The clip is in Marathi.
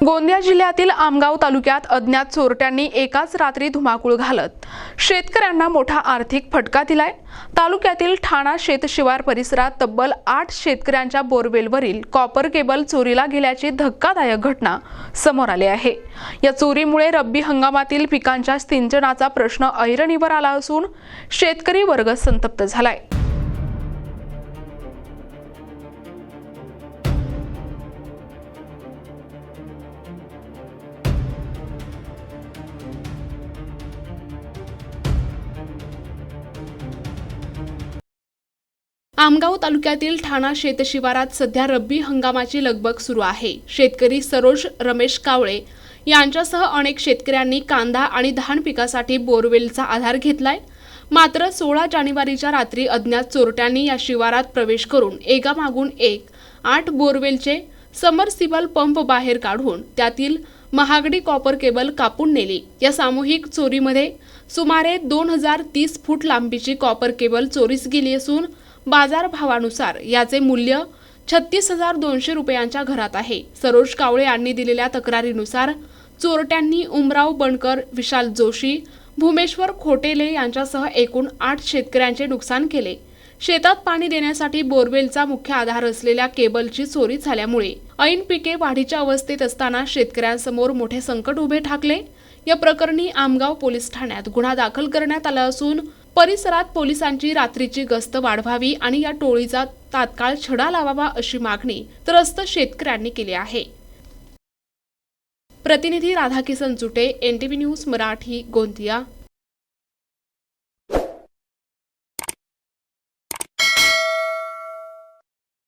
गोंदिया जिल्ह्यातील आमगाव तालुक्यात अज्ञात चोरट्यांनी एकाच रात्री धुमाकूळ घालत शेतकऱ्यांना मोठा आर्थिक फटका दिलाय। तालुक्यातील ठाणा शेतशिवार परिसरात तब्बल 8 शेतकऱ्यांच्या बोरवेलवरील कॉपर केबल चोरीला गेल्याची धक्कादायक घटना समोर आली आहे। या चोरीमुळे रब्बी हंगामातील पिकांच्या सिंचनाचा प्रश्न ऐरणीवर आला असून शेतकरी वर्ग संतप्त झालाय। आमगाव तालुक्यातील ठाणा शेतशिवारात सध्या रब्बी हंगामाची लगबग सुरू आहे। शेतकरी सरोज रमेश कावळे यांच्यासह अनेक शेतकऱ्यांनी कांदा आणि धान पिकासाठी बोरवेलचा आधार घेतलाय। मात्र 16 जानेवारीच्या रात्री अज्ञात चोरट्यांनी या शिवारात प्रवेश करून एकामागून एक 8 बोरवेलचे समरसिबल पंप बाहेर काढून त्यातील महागडी कॉपर केबल कापून नेली। या सामूहिक चोरीमध्ये सुमारे 2030 फूट लांबीची कॉपर केबल चोरीस गेली असून बाजार भावानुसार याचे मूल्य 36,200 रुपयांच्या घरात आहे। सरोज कावळे यांनी दिलेल्या तक्रारीनुसार चोरट्यांनी उमराव बनकर, विशाल जोशी, भूमेश्वर खोटेले यांच्यासह एकूण 8 शेतकऱ्यांचे नुकसान केले। शेतात पाणी देण्यासाठी बोरवेलचा मुख्य आधार असलेल्या केबलची चोरी झाल्यामुळे ऐन पिके वाढीच्या अवस्थेत असताना शेतकऱ्यांसमोर मोठे संकट उभे ठाकले। या प्रकरणी आमगाव पोलीस ठाण्यात गुन्हा दाखल करण्यात आला असून परिसरात पोलिसांची रात्रीची गस्त वाढवावी आणि या टोळीचा तात्काळ छडा लावावा अशी मागणी त्रस्त शेतकऱ्यांनी केली आहे। प्रतिनिधी राधाकिसन जुटे, NTV न्यूज मराठी, गोंदिया।